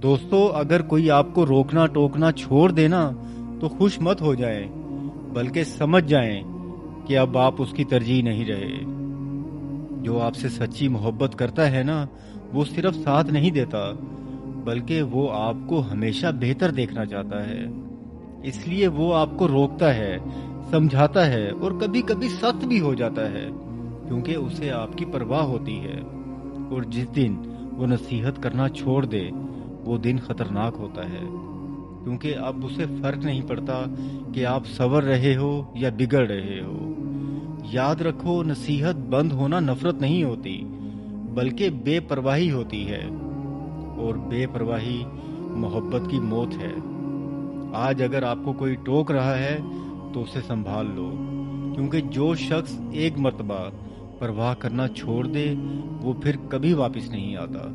दोस्तों, अगर कोई आपको रोकना टोकना छोड़ देना तो खुश मत हो जाएं, बल्कि समझ जाएं कि अब आप उसकी तरजीह नहीं रहे। जो आपसे सच्ची मोहब्बत करता है ना, वो सिर्फ साथ नहीं देता, बल्कि वो आपको हमेशा बेहतर देखना चाहता है। इसलिए वो आपको रोकता है, समझाता है और कभी कभी सख्त भी हो जाता है, क्योंकि उसे आपकी परवाह होती है। और जिस दिन वो नसीहत करना छोड़ दे, वो दिन खतरनाक होता है, क्योंकि अब उसे फर्क नहीं पड़ता कि आप संवर रहे हो या बिगड़ रहे हो। याद रखो, नसीहत बंद होना नफरत नहीं होती, बल्कि बेपरवाही होती है, और बेपरवाही मोहब्बत की मौत है। आज अगर आपको कोई टोक रहा है तो उसे संभाल लो, क्योंकि जो शख्स एक मर्तबा परवाह करना छोड़ दे, वो फिर कभी वापस नहीं आता।